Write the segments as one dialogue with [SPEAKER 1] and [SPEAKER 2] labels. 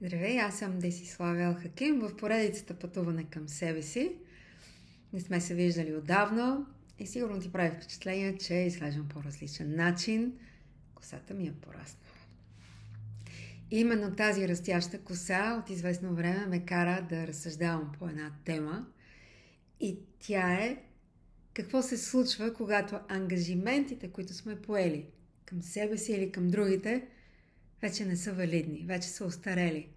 [SPEAKER 1] Здравей, аз съм Десиславя Алхаким в поредицата Пътуване към себе си. Не сме се виждали отдавна и сигурно ти прави впечатление, че изглеждам по различен начин. Косата ми е пораснала. И именно тази растяща коса от известно време ме кара да разсъждавам по една тема. И тя е какво се случва, когато ангажиментите, които сме поели към себе си или към другите, вече не са валидни, вече са остарели.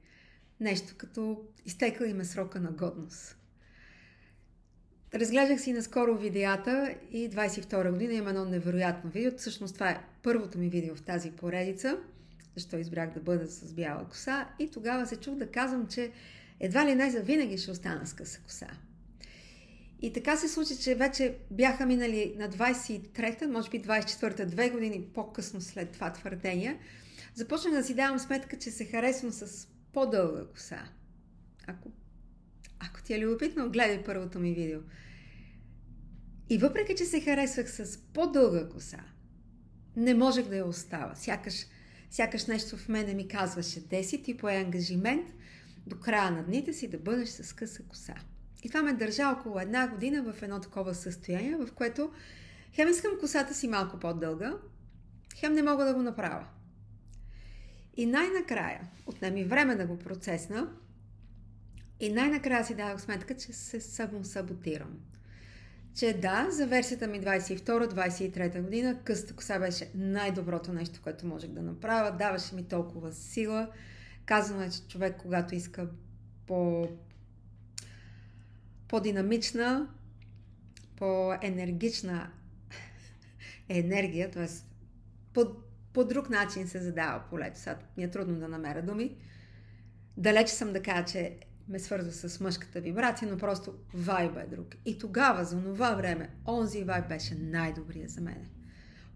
[SPEAKER 1] Нещо като изтекла им е срока на годност. Разглеждах си наскоро видеята и 22 година има едно невероятно видео. Всъщност това е първото ми видео в тази поредица, защо избрах да бъда с бяла коса. И тогава се чух да казвам, че едва ли не завинаги ще остана с къса коса. И така се случи, че вече бяха минали на 23-та, може би 24-та, 2 години по-късно след това твърдение. Започнах да си давам сметка, че се харесвам с по-дълга коса. Ако ти е любопитно, гледай първото ми видео. И въпреки, че се харесвах с по-дълга коса, не можех да я оставя. Сякаш нещо в мене ми казваше: Деси, ти пое ангажимент до края на дните си да бъдеш с къса коса. И това ме държа около една година в едно такова състояние, в което хем искам косата си малко по-дълга, хем не мога да го направя. И най-накрая, отнеми време да го процесна, и най-накрая си дадох сметка, че се самосаботирам. Че да, за версията ми 22-23 година късата коса беше най-доброто нещо, което можех да направя. Даваше ми толкова сила. Казано е, че човек, когато иска по-динамична, по-енергична енергия, т.е. по друг начин се задава полето. Сега ми е трудно да намеря думи. Далече съм да кажа, че ме свързва с мъжката вибрация, но просто вайбът е друг. И тогава, за това време, онзи вайб беше най-добрия за мен.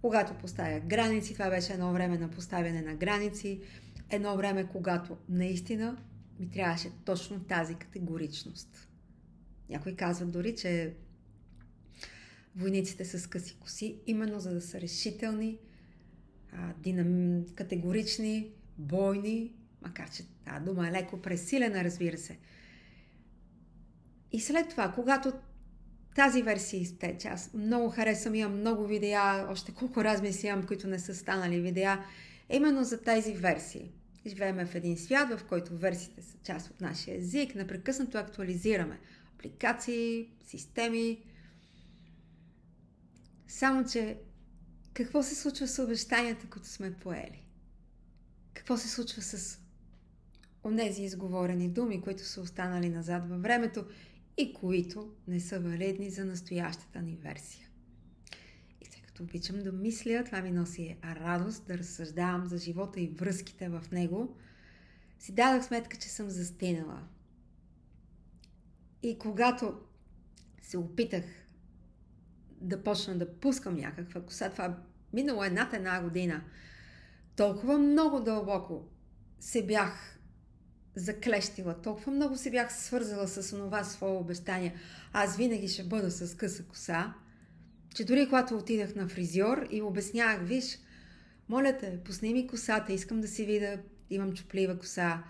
[SPEAKER 1] Когато поставя граници, това беше едно време на поставяне на граници, едно време, когато наистина ми трябваше точно тази категоричност. Някои казват дори, че войниците с къси коси, именно за да са решителни, категорични, бойни, макар че тази дума е леко пресилена, разбира се. И след това, когато тази версия изтече, аз много харесвам, имам много видеа, още колко размисли имам, които не са станали видеа, именно за тези версии. Живеем в един свят, в който версиите са част от нашия език, непрекъснато актуализираме апликации, системи. Само че какво се случва с обещанията, които сме поели? Какво се случва с онези изговорени думи, които са останали назад във времето и които не са валидни за настоящата ни версия? И тъй като обичам да мисля, това ми носи радост да разсъждавам за живота и връзките в него, си дадох сметка, че съм застинала. И когато се опитах да почна да пускам някаква коса, това минало една година, толкова много дълбоко се бях заклещила, толкова много се бях свързала с онова свое обещание. Аз винаги ще бъда с къса коса, че дори когато отидах на фризьор и обяснявах: виж, моля те, пусни ми косата, искам да си видя, имам чуплива коса.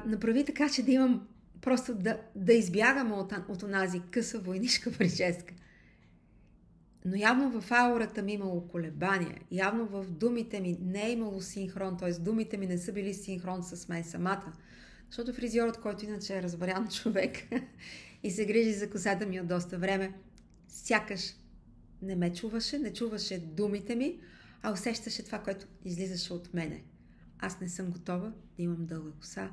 [SPEAKER 1] Направи така, че да имам просто да избягам от онази къса войнишка прическа. Но явно в аурата ми имало колебания, явно в думите ми не е имало синхрон, т.е. думите ми не са били синхрон с мен самата. Защото фризьорът, който иначе е разбран човек и се грижи за косата ми от доста време, сякаш не ме чуваше, не чуваше думите ми, а усещаше това, което излизаше от мене. Аз не съм готова да имам дълга коса.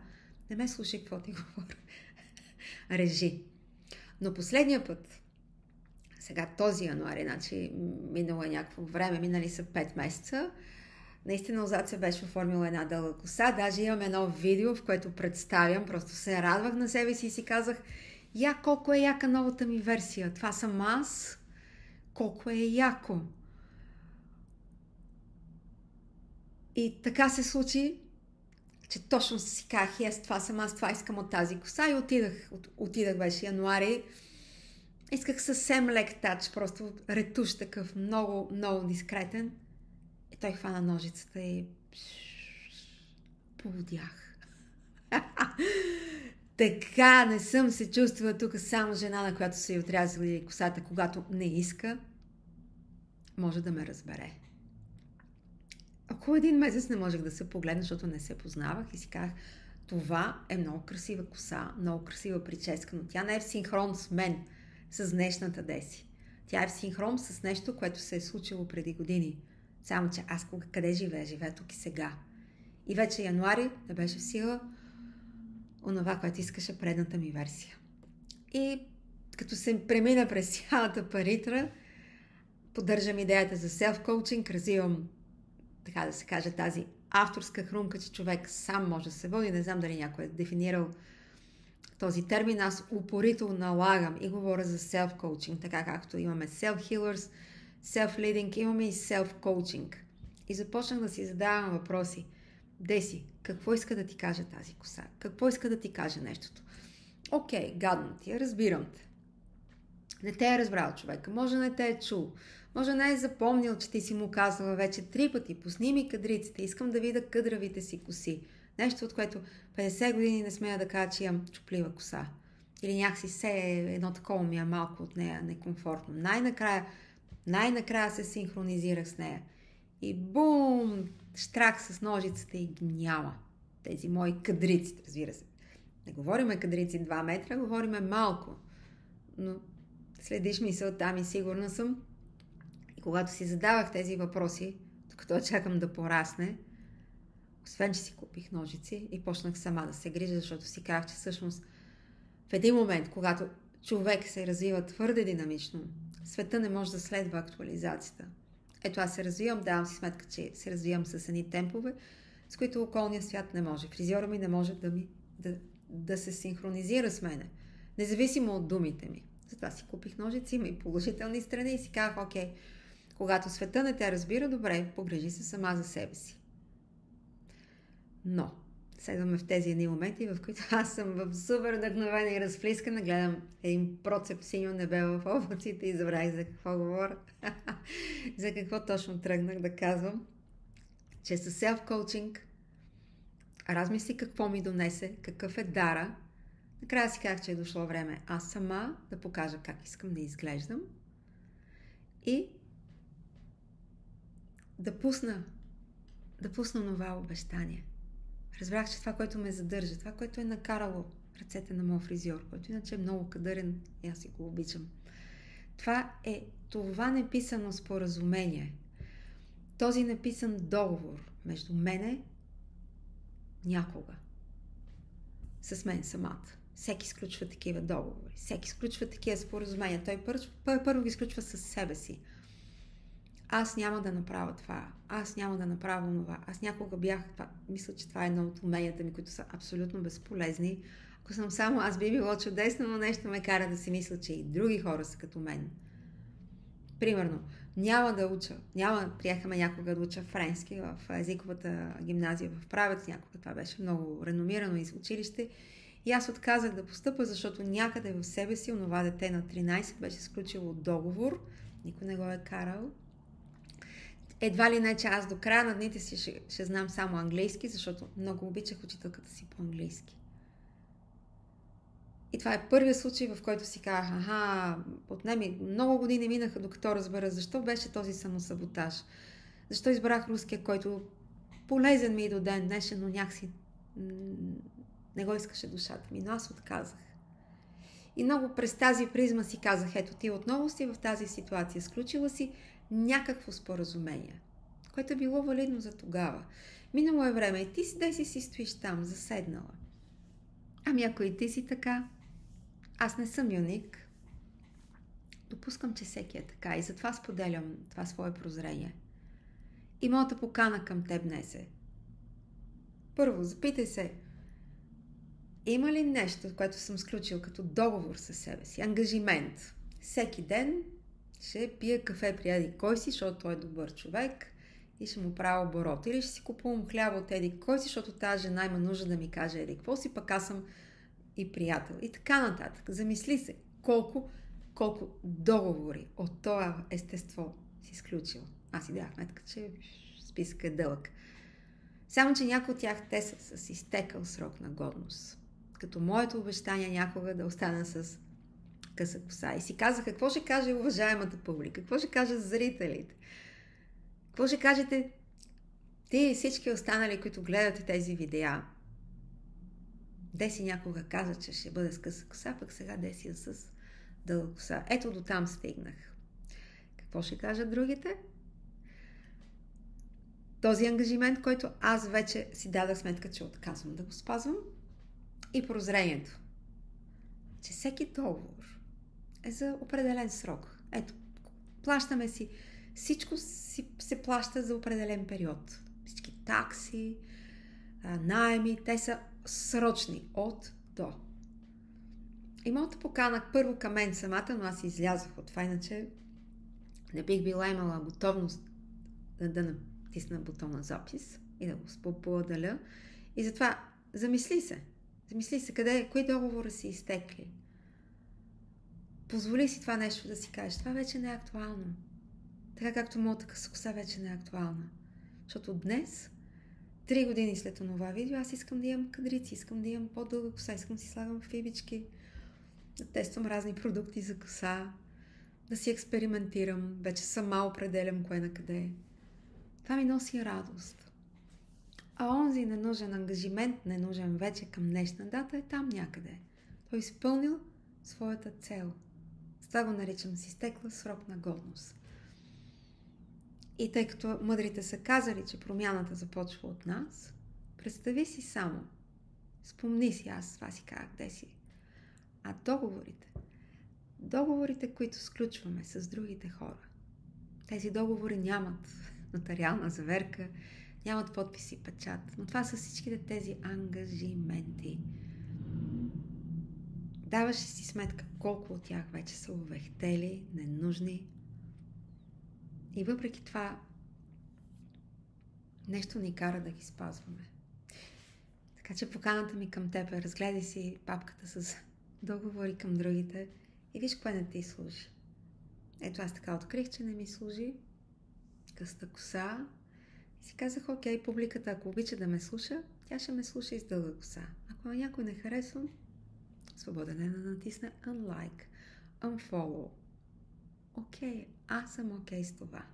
[SPEAKER 1] Не ме слушай какво ти говоря. Режи. Но последния път, сега този януари, значи минало е някакво време, минали са 5 месеца, наистина отзад се беше оформила една дълга коса. Даже имам едно видео, в което представям, просто се радвах на себе си и си казах: колко е яка новата ми версия. Това съм аз. Колко е яко. И така се случи, че точно си казах: това съм аз, това искам от тази коса, и отидах беше януари. Исках съвсем лек тач, просто ретуш такъв, много, много дискретен. И той хвана ножицата и полудях. Така не съм се чувствала тук само жена, на която са й отрязали косата, когато не иска. Може да ме разбере. Около 1 месец не можех да се погледна, защото не се познавах и си казах, това е много красива коса, много красива прическа, но тя не е в синхрон с мен, с днешната Деси. Тя е в синхрон с нещо, което се е случило преди години. Само, че аз къде живея? Живея тук и сега. И вече януари да беше в сила онова, което искаше предната ми версия. И като се премина през цялата паритра, поддържам идеята за селф-коучинг, развивам, така да се каже, тази авторска хрумка, че човек сам може да се води. Не знам дали някой е дефинирал този термин. Аз упорито налагам и говоря за селф-коучинг, така както имаме self-healers, self-leading, имаме и self-coaching. И започнах да си задавам въпроси. Деси, какво иска да ти каже тази коса? Какво иска да ти каже нещото? Окей, гадно ти е, разбирам те. Не те е разбрал човека, може не те е чул, може не е запомнил, че ти си му казала вече 3 пъти, пусни ми кадриците, искам да видя къдравите си коси. Нещо, от което 50 години не смея да кажа, че имам чуплива коса. Или някакси едно такова ми е малко от нея некомфортно. Най-накрая се синхронизирах с нея. И бум! Штрак с ножицата и ги няма. Тези мои кадрици, разбира се. Не говориме кадрици 2 метра, говориме малко. Но следиш мисълта ми, сигурна съм. И когато си задавах тези въпроси, докато чакам да порасне, освен, че си купих ножици и почнах сама да се грижа, защото си казах, че всъщност в един момент, когато човек се развива твърде динамично, света не може да следва актуализацията. Ето аз се развивам, давам си сметка, че се развивам с едни темпове, с които околният свят не може. Фризьора ми не може да се синхронизира с мене, независимо от думите ми. Затова си купих ножици, има и положителни страни и си казах, окей, когато света не те разбира, добре, погрижи се сама за себе си. Но следваме в тези едни моменти, в които аз съм в супер вдъхновена и разплискана, гледам един процеп синьо небе в облаците и забравих за какво говоря. За какво точно тръгнах да казвам, че със селф-коучинг размисли какво ми донесе, какъв е дара. Накрая си казах, че е дошло време аз сама да покажа как искам да изглеждам и да пусна това обещание. Разбрах, че това, което ме задържа, това, което е накарало ръцете на моят фризьор, който иначе е много кадърен и аз си го обичам. Това неписано споразумение, този неписан договор между мене някога с мен самата. Всеки сключва такива договори, всеки сключва такива споразумения. Той първо ги сключва със себе си. Аз няма да направя това, аз няма да направя това. Аз някога мисля, че това е едно от уменията ми, които са абсолютно безполезни. Ако съм само аз, би било чудесно, но нещо ме кара да си мисля, че и други хора са като мен. Примерно, приехаме някога да уча френски в езиковата гимназия в Правец, някога това беше много реномирано из училище. И аз отказах да постъпя, защото някъде в себе си онова дете на 13 беше сключило договор, никой не го е карал. Едва ли не, че аз до края на дните си ще знам само английски, защото много обичах учителката си по английски. И това е първият случай, в който си казах, отнеми, много години минаха, докато разбера защо беше този самосаботаж. Защо избрах руския, който полезен ми и до ден днешен, но някакси не го искаше душата ми, но аз отказах. И много през тази призма си казах, ето ти отново си в тази ситуация, сключила си някакво споразумение, което е било валидно за тогава. Минало е време и ти си стоиш там, заседнала. Ами ако и ти си така, аз не съм юник. Допускам, че всеки е така и затова споделям това свое прозрение. И моята покана към теб днес е: първо, запитай се, има ли нещо, което съм сключил като договор със себе си, ангажимент? Всеки ден ще пия кафе при еди кой си, защото той е добър човек и ще му правя оборот. Или ще си купувам хляба от еди кой си, защото тази жена има нужда да ми каже еди какво си, пък аз съм и приятел. И така нататък. Замисли се колко договори от това естество си сключил. Аз си дах сметка, че списъкът е дълъг. Само, че някои от тях те са с изтекал срок на годност. Като моето обещание някога да остана с къса коса. И си казах, какво ще каже уважаемата публика? Какво ще кажат зрителите? Какво ще кажете ти и всички останали, които гледате тези видеа? Деси някога каза, че ще бъде с къса коса, пък сега Деси е с дълга коса. Ето до там стигнах. Какво ще кажат другите? Този ангажимент, който аз вече си дадах сметка, че отказвам да го спазвам, и прозрението, че всеки договор е за определен срок. Ето, плащаме си, всичко се плаща за определен период. Всички такси, наеми, те са срочни, от до. И моята покана първо към мен самата, но аз излязох от това, иначе не бих била имала готовност да натисна бутона запис и да го споделя. И затова замисли се, кои договори са изтекли. Позволи си това нещо да си кажеш. Това вече не е актуално. Така както моята къса коса вече не е актуална. Защото днес, 3 години след това видео, аз искам да имам кадрици, искам да имам по-дълга коса, искам да си слагам фибички, да тествам разни продукти за коса, да си експериментирам, вече сама определям кое на къде е. Това ми носи радост. А онзи ненужен ангажимент, ненужен вече към днешна дата, е там някъде. Той изпълнил своята цел. С това го наричам с изтекла срок на годност. И тъй като мъдрите са казали, че промяната започва от нас, представи си само, спомни си, аз това си казах, къде си. А договорите, които сключваме с другите хора, тези договори нямат нотариална заверка, нямат подпис и печат, но това са всичките тези ангажименти. Даваш си сметка колко от тях вече са увехтели, ненужни. И въпреки това нещо ни кара да ги спазваме. Така че поканата ми към теб е: разгледай си папката с договори към другите и виж кое не ти служи. Ето аз така открих, че не ми служи къста коса. И си казах, окей, публиката, ако обича да ме слуша, тя ще ме слуша и с дълга коса. Ако на някой не харесвам, свободен е да натисне unlike, unfollow. Окей, аз съм окей с това.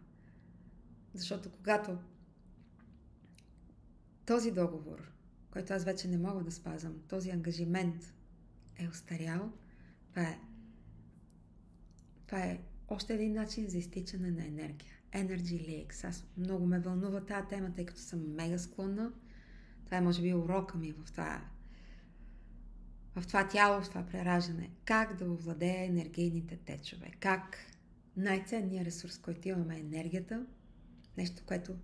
[SPEAKER 1] Защото когато този договор, който аз вече не мога да спазвам, този ангажимент е остарял, това е още един начин за изтичане на енергия. Energy leaks. Аз много ме вълнува тази тема, тъй като съм мега склонна. Това е, може би, урока ми в това тяло, в това прераждане. Как да овладея енергийните течове. Как най-ценният ресурс, който имаме, е енергията. Нещо, което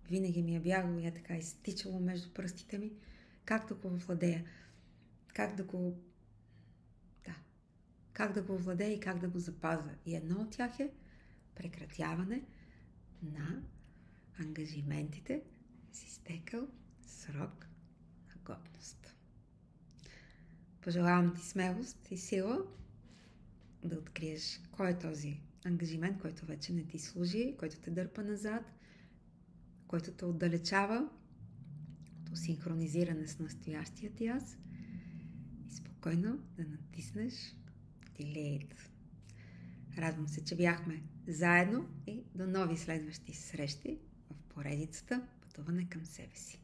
[SPEAKER 1] винаги ми е бягало и е така изтичало между пръстите ми. Как да го овладея. Как да го овладея и как да го запазя. И едно от тях е прекратяване на ангажиментите с изтекал срок на годност. Пожелавам ти смелост и сила да откриеш кой е този ангажимент, който вече не ти служи, който те дърпа назад, който те отдалечава от синхронизиране с настоящия ти аз и спокойно да натиснеш Delete. Радвам се, че бяхме заедно и до нови следващи срещи в поредицата Пътуване към себе си.